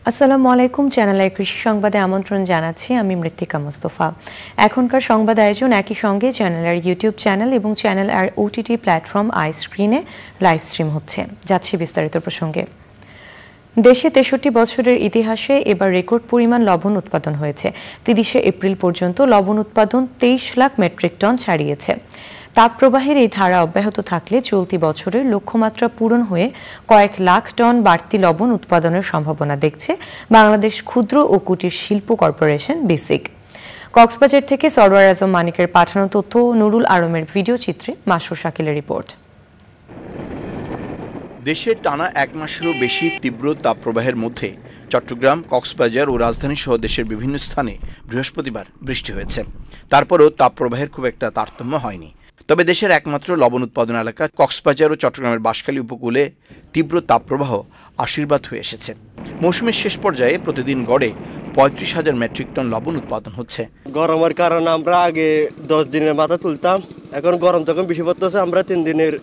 আসসালামু আলাইকুম। চ্যানেলের কৃষি সংবাদে আমন্ত্রণ জানাচ্ছি আমি মৃত্তিকা মোস্তফা। এখনকার সংবাদ আয়োজন একই সঙ্গে চ্যানেলের ইউটিউব চ্যানেল এবং চ্যানেল আর ওটিটি প্ল্যাটফর্ম আইস্ক্রিনে লাইভ স্ট্রিম হচ্ছে। যাচ্ছে বিস্তারিত প্রসঙ্গে। দেশে ৬৩ বছরের ইতিহাসে এবার রেকর্ড পরিমাণ লবণ উৎপাদন হয়েছে। ৩০শে এপ্রিল পর্যন্ত লবণ উৎপাদন ২৩ লাখ মেট্রিক টন ছাড়িয়েছে। তাপপ্রবাহের এই ধারা অব্যাহত থাকলে চলতি বছরের লক্ষ্যমাত্রা পূরণ হয়ে কয়েক লাখ টন বাড়তি লবণ উৎপাদনের সম্ভাবনা দেখছে বাংলাদেশ ক্ষুদ্র ও কুটির শিল্প কর্পোরেশন বিসিক। কক্সবাজার থেকে সরওয়ার আজম মানিকের পাঠানো তথ্য নুরুল আলমের ভিডিও চিত্রে মাসুর শাকিলের রিপোর্ট। দেশে টানা এক মাসেরও বেশি তীব্র তাপপ্রবাহের মধ্যে চট্টগ্রাম, কক্সবাজার ও রাজধানী সহ দেশের বিভিন্ন স্থানে বৃহস্পতিবার বৃষ্টি হয়েছে। তারপরও তাপপ্রবাহের খুব একটা তারতম্য হয়নি। তবে দেশের একমাত্র লবণ উৎপাদন এলাকা কক্সবাজার ও চট্টগ্রামের বাঁশখালী উপকূলে তীব্র তাপপ্রবাহ আশীর্বাদ হয়ে এসেছে। মৌসুমের শেষ পর্যায়ে প্রতিদিন গড়ে ৩৫,০০০ মেট্রিক টন লবণ উৎপাদন হচ্ছে। গরমের কারণে আমরা আগে 10 দিনের মাথা তুলতাম, এখন গরম যখন বেশি পড়তেছে আমরা 3 দিনের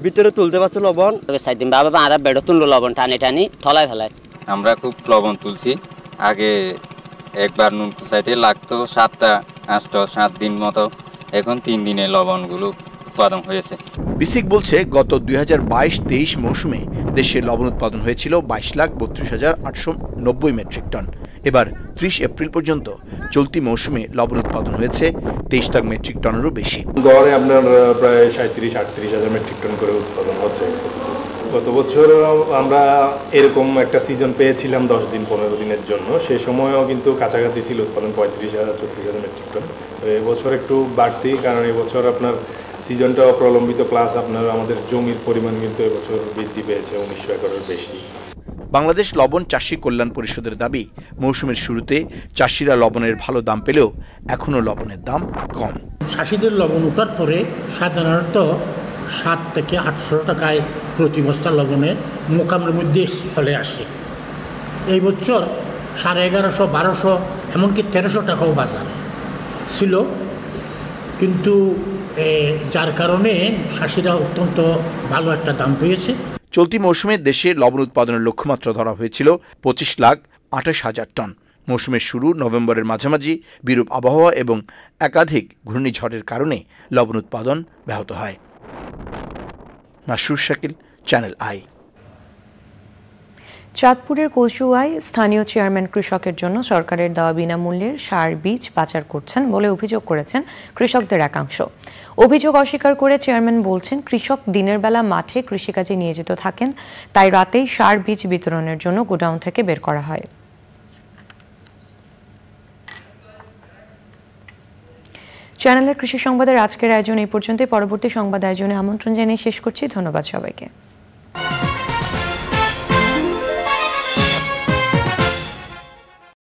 ভিতরে তুলতে পারছি লবণ। 7 দিন বাবা আমরা বেড়ে তুললো লবণ টানি টানি ঠলায় ফেলায়। আমরা খুব লবণ তুলছি। আগে একবার নুন কুচাইতে লাগতো 7 দিন মতো, এখন 3 দিনে লবণগুলো উৎপাদন হয়েছে। বিসিক বলছে গত 2022-23 মৌসুমে দেশে লবণ উৎপাদন হয়েছিল 22,32,890 মেট্রিক টন। এবার 30 এপ্রিল পর্যন্ত চলতি মৌসুমে লবণ উৎপাদন হয়েছে 23 লাখ মেট্রিক টনেরও বেশি। গড়ে আপনার প্রায় 37-38,000 মেট্রিক টন করে উৎপাদন হচ্ছে। গত বছর আমরা এরকম একটা সিজন পেয়েছিলাম 10 দিন 15 দিনের জন্য, সেই সময়ও কিন্তু কাছাকাছি ছিল উৎপাদন 35,000-34,000 মেট্রিক টন। এবছর একটু বাড়তি, কারণ এবছর আপনার সিজনটা প্রলম্বিত, প্লাস আপনার আমাদের জমির পরিমাণ কিন্তু এবছর বৃদ্ধি পেয়েছে 1900 একরের বেশি। বাংলাদেশ লবণ চাষী কল্যাণ পরিষদের দাবি, মৌসুমের শুরুতে চাষিরা লবণের ভালো দাম পেলেও এখনও লবণের দাম কম। চাষিদের লবণ ওঠার পরে সাধারণত 7 থেকে 800 টাকায় প্রতি বস্তা লবণের মোকামের মধ্যে চলে আসে। এই বছর 1150, 1200, এমনকি 1300 টাকাও বাজার ছিল, কিন্তু যার কারণে চাষিরা অত্যন্ত ভালো একটা দাম পেয়েছে। চলতি মৌসুমে দেশে লবণ উৎপাদনের লক্ষ্যমাত্রা ধরা হয়েছিল 25,28,000 টন। মৌসুমের শুরু নভেম্বরের মাঝামাঝি বিরূপ আবহাওয়া এবং একাধিক ঘূর্ণিঝড়ের কারণে লবণ উৎপাদন ব্যাহত হয়। মাসুর শাকিল, চ্যানেল আই। চাঁদপুরের কচুয়ায় স্থানীয় চেয়ারম্যান কৃষকের জন্য সরকারের দেওয়া বিনামূল্যের সার বীজ পাচার করছেন বলে অভিযোগ করেছেন কৃষকদের একাংশ। অভিযোগ অস্বীকার করে চেয়ারম্যান বলছেন, কৃষক দিনের বেলা মাঠে কৃষিকাজে নিয়োজিত থাকেন, তাই রাতেই সার বীজ বিতরণের জন্য গোডাউন থেকে বের করা হয়। চ্যানেলের কৃষি সংবাদের আজকের আয়োজন এই পর্যন্ত। পরবর্তী সংবাদ আয়োজনে আমন্ত্রণ জানিয়ে শেষ করছি। ধন্যবাদ সবাইকে।